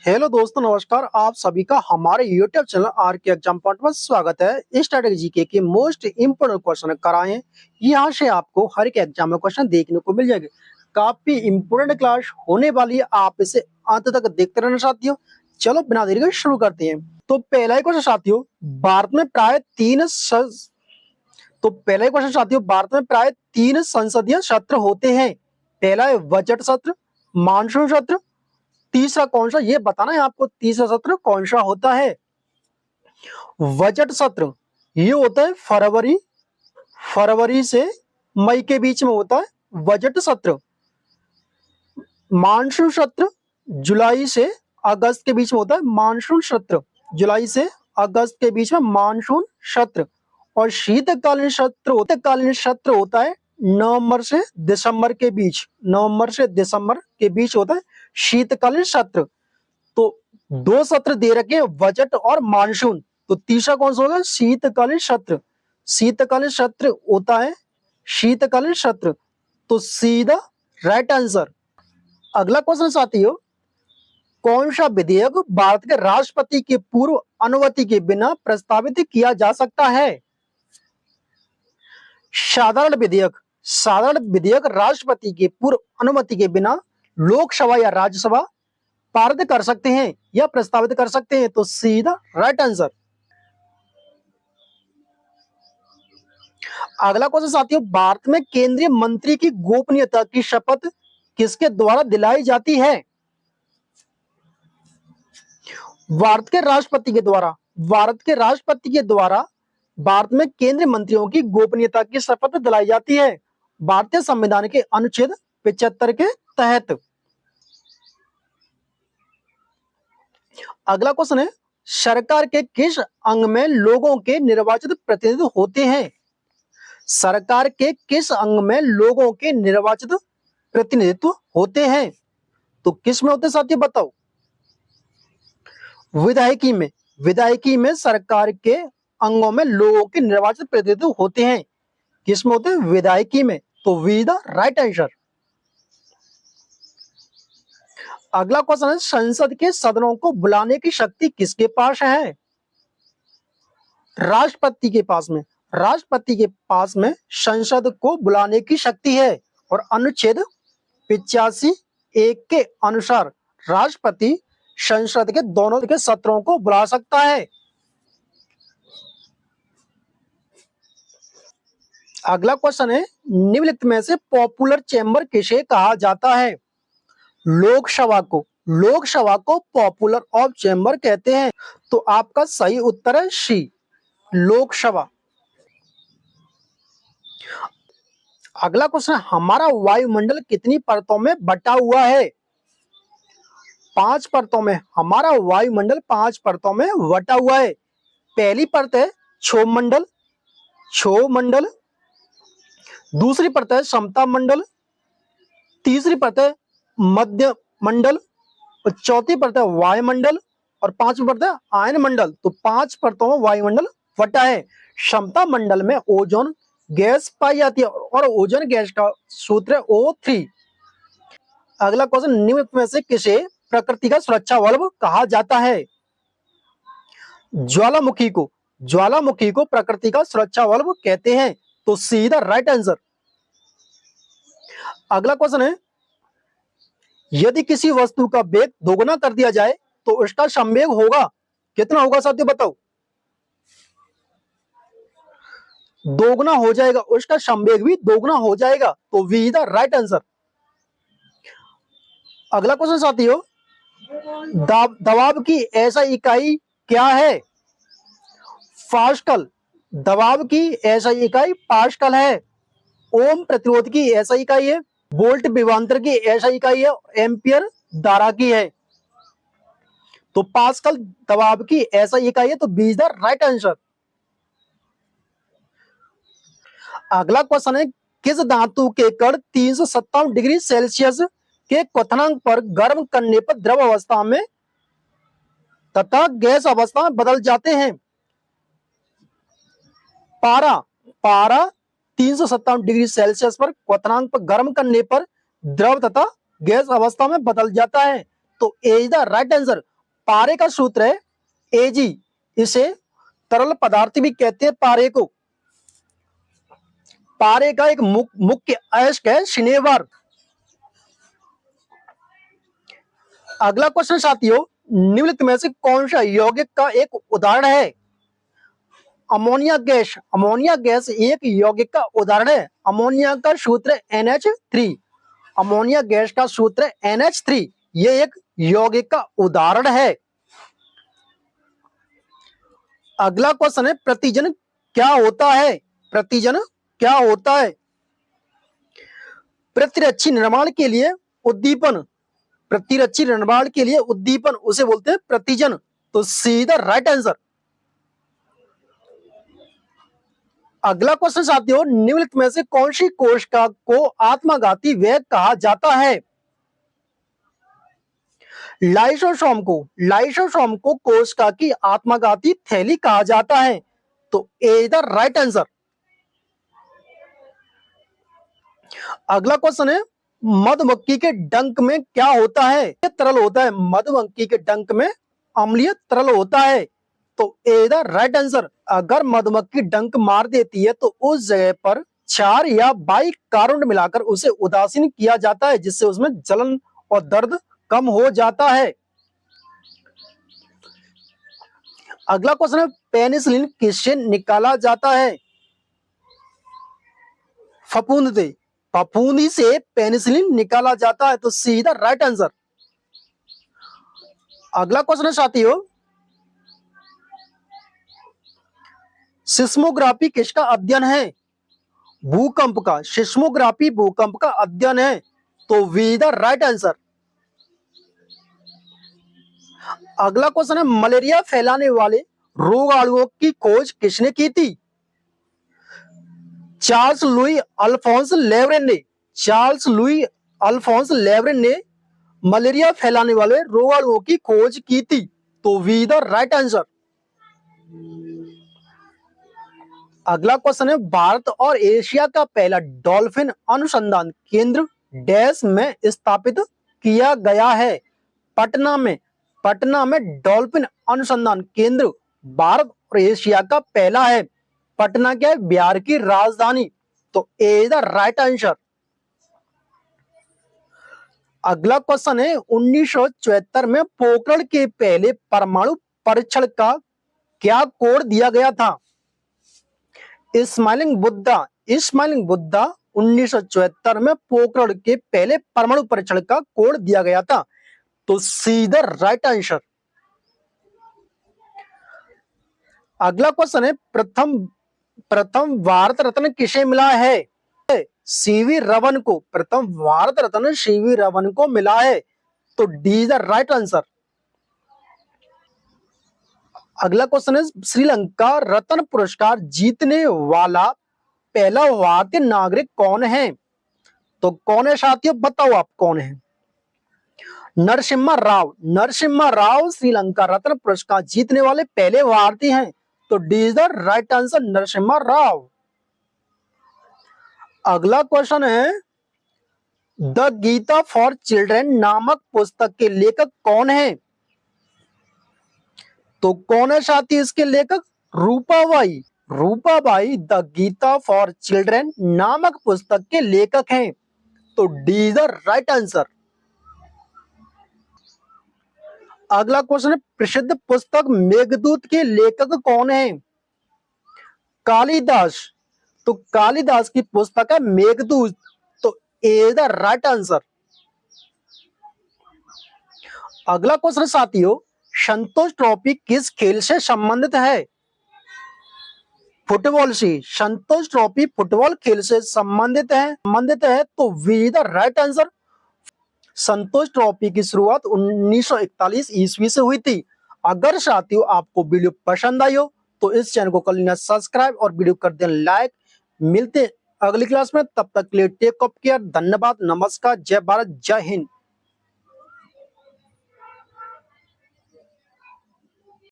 Hello दोस्तों, नमस्कार। आप सभी का हमारे YouTube चैनल आर के एग्जाम पॉइंट में स्वागत है। स्टैटिक जीके के मोस्ट इम्पोर्टेंट क्वेश्चन कराए यहाँ से आपको हर एक एग्जाम में क्वेश्चन देखने को मिल जाएंगे। काफी इम्पोर्टेंट क्लास होने वाली है, आप इसे अंत तक देखते रहना साथियों। चलो बिना देरी के शुरू करते हैं। तो पहला ही क्वेश्चन साथियों, भारत में प्राय तीन संसदीय सत्र होते हैं। पहला है बजट सत्र, मानसून सत्र, तीसरा कौन सा, ये बताना है आपको। तीसरा सत्र कौन सा होता है? बजट सत्र ये होता है फरवरी से मई के बीच में होता है बजट सत्र। मानसून सत्र जुलाई से अगस्त के बीच में होता है मानसून सत्र। जुलाई से अगस्त के बीच में मानसून सत्र। और शीतकालीन सत्र होता है नवंबर से दिसंबर के बीच। होता है शीतकालीन सत्र। तो दो सत्र दे रखे हैं, बजट और मानसून। तो तीसरा कौन सा होगा? शीतकालीन सत्र। शीतकालीन सत्र होता है शीतकालीन सत्र। तो सीधा राइट आंसर। अगला क्वेश्चन साथियों, कौन सा विधेयक भारत के राष्ट्रपति के पूर्व अनुमति के बिना प्रस्तावित किया जा सकता है? साधारण विधेयक राष्ट्रपति के पूर्व अनुमति के बिना लोकसभा या राज्यसभा पारित कर सकते हैं या प्रस्तावित कर सकते हैं। तो सीधा राइट आंसर। अगला क्वेश्चन साथियों, भारत में केंद्रीय मंत्री की गोपनीयता की शपथ किसके द्वारा दिलाई जाती है? भारत के राष्ट्रपति के द्वारा भारत में केंद्रीय मंत्रियों की गोपनीयता की शपथ दिलाई जाती है भारतीय संविधान के अनुच्छेद 75 के तहत। अगला क्वेश्चन है, सरकार के किस अंग में लोगों के निर्वाचित प्रतिनिधि होते हैं? सरकार के किस अंग में लोगों के निर्वाचित प्रतिनिधित्व होते हैं? तो किस में होते हैं साथियों, बताओ। विधायकी में सरकार के अंगों में लोगों के निर्वाचित प्रतिनिधित्व होते हैं। किस में होते हैं? विधायकी में। तो वी द राइट आंसर। अगला क्वेश्चन है, संसद के सदनों को बुलाने की शक्ति किसके पास है? राष्ट्रपति के पास में संसद को बुलाने की शक्ति है। और अनुच्छेद 85(1) के अनुसार राष्ट्रपति संसद के दोनों के सत्रों को बुला सकता है। अगला क्वेश्चन है, निम्नलिखित में से पॉपुलर चेंबर किसे कहा जाता है? लोकसभा को पॉपुलर ऑफ चेंबर कहते हैं। तो आपका सही उत्तर है सी, लोकसभा। अगला क्वेश्चन, हमारा वायुमंडल कितनी परतों में बटा हुआ है? 5 परतों में। हमारा वायुमंडल 5 परतों में बटा हुआ है। पहली परत है क्षोभ मंडल, दूसरी परत है समता मंडल, तीसरी परत है मध्य मंडल, और चौथी परत है वायुमंडल, और पांचवी परत है आयन मंडल। तो 5 परतों में वायुमंडल बटा है। समता मंडल में ओजोन गैस पाई जाती है और ओजोन गैस का सूत्र है O3। अगला क्वेश्चन, निम्नलिखित में से किसे प्रकृति का सुरक्षा बल्ब कहा जाता है? ज्वालामुखी को प्रकृति का सुरक्षा बल्ब कहते हैं। तो सीधा राइट आंसर। अगला क्वेश्चन है, यदि किसी वस्तु का वेग दोगुना कर दिया जाए तो उसका संवेग होगा कितना होगा साथियों, बताओ। दोगुना हो जाएगा, उसका संवेग भी दोगुना हो जाएगा। तो B is the right answer. अगला क्वेश्चन साथियों, दबाव की ऐसा इकाई क्या है? पास्कल। दबाव की ऐसा इकाई पास्कल है। ओम प्रतिरोध की ऐसा इकाई है। वोल्ट विभवांतर की ऐसा इकाई है। एम्पियर धारा की है। तो पास्कल दबाव की ऐसा इकाई है। तो B is the right answer. अगला क्वेश्चन है, किस धातु के कण 357 डिग्री सेल्सियस के क्वथनांक पर गर्म करने पर द्रव अवस्था में तथा गैस अवस्था में बदल जाते हैं? पारा 357 डिग्री सेल्सियस पर क्वथनांक पर गर्म करने पर द्रव तथा गैस अवस्था में बदल जाता है। तो ए इज द राइट आंसर। पारे का सूत्र है Ag, इसे तरल पदार्थ भी कहते हैं पारे को। पारे का एक मुख्य अयस्क है सिनेवार। अगला क्वेश्चन साथियों, निम्नलिखित में से कौन सा यौगिक का एक उदाहरण है? Ammonia gas. अमोनिया गैस एक यौगिक का उदाहरण है। अमोनिया का सूत्र है NH3। अमोनिया गैस का सूत्र है NH3। यह एक यौगिक का उदाहरण है। अगला क्वेश्चन है, प्रतिजन क्या होता है? प्रतिजन क्या होता है? प्रतिरक्षी निर्माण के लिए उद्दीपन। प्रतिरक्षी निर्माण के लिए उद्दीपन उसे बोलते हैं प्रतिजन। तो सीधा राइट आंसर। अगला क्वेश्चन साथियों, निम्नलिखित में से कौन सी कोशिका को आत्मघाती वेग कहा जाता है? लाइसोसोम को। लाइसोसोम को कोशिका की आत्मघाती थैली कहा जाता है। तो ए इज द राइट आंसर। अगला क्वेश्चन है, मधुमक्खी के डंक में क्या होता है? तरल होता है। मधुमक्खी के डंक में अम्लीय तरल होता है। तो ए द राइट आंसर। अगर मधुमक्खी डंक मार देती है तो उस जगह पर क्षार या बाइकार्बोनेट मिलाकर उसे उदासीन किया जाता है, जिससे उसमें जलन और दर्द कम हो जाता है। अगला क्वेश्चन है, पेनिसिलिन किससे निकाला जाता है? फफूंद से। फफूंदी से पेनिसिलिन निकाला जाता है। तो सीधा राइट आंसर। अगला क्वेश्चन है साथियों, सिस्मोग्राफी किसका अध्ययन है? भूकंप का। सिस्मोग्राफी भूकंप का अध्ययन है। तो वी द राइट आंसर। अगला क्वेश्चन है, मलेरिया फैलाने वाले रोगाणुओं की खोज किसने की थी? चार्ल्स लुई अल्फोंस लेवरेन ने। चार्ल्स लुई अल्फोंस लेवरेन ने मलेरिया फैलाने वाले रोगाणुओं की खोज की थी। तो वी द राइट आंसर। अगला क्वेश्चन है, भारत और एशिया का पहला डॉल्फिन अनुसंधान केंद्र डैश में स्थापित किया गया है? पटना में। पटना में डॉल्फिन अनुसंधान केंद्र भारत और एशिया का पहला है। पटना क्या है? बिहार की राजधानी। तो ए इज द राइट आंसर। अगला क्वेश्चन है, 1974 में पोखरण के पहले परमाणु परीक्षण का क्या कोड दिया गया था? स्माइलिंग बुद्धा। स्माइलिंग बुद्धा 1974 में पोखरण के पहले परमाणु परीक्षण का कोड दिया गया था। तो सीधा राइट आंसर। अगला क्वेश्चन है, प्रथम भारत रत्न किसे मिला है? सीवी रमन को। प्रथम भारत रत्न सीवी रमन को मिला है। तो D is the right answer. अगला क्वेश्चन है, श्रीलंका रत्न पुरस्कार जीतने वाला पहला भारतीय नागरिक कौन है? तो कौन है साथियों, बताओ आप कौन है? नरसिम्हा राव। नरसिम्हा राव श्रीलंका रत्न पुरस्कार जीतने वाले पहले भारतीय हैं। तो D is the right answer, Narasimha Rao. अगला क्वेश्चन है, द गीता फॉर चिल्ड्रन नामक पुस्तक के लेखक कौन है? तो कौन है साथी इसके लेखक? Rupabai. Rupabai the Gita for children नामक पुस्तक के लेखक हैं। तो D is the right answer. अगला क्वेश्चन है, प्रसिद्ध पुस्तक मेघदूत के लेखक कौन है? कालिदास। तो कालिदास की पुस्तक है मेघदूत। तो ए इज द राइट आंसर। अगला क्वेश्चन साथियों, संतोष ट्रॉफी किस खेल से संबंधित है? फुटबॉल से। संतोष ट्रॉफी फुटबॉल खेल से संबंधित है। तो B the right answer. Santosh trophy की शुरुआत 1941 ईस्वी से हुई थी। अगर साथियों आपको वीडियो पसंद आई हो तो इस चैनल को कर लेना सब्सक्राइब और वीडियो कर देना लाइक। मिलते हैं अगली क्लास में, तब तक के लिए टेक केयर। धन्यवाद, नमस्कार, जय भारत, जय हिंद।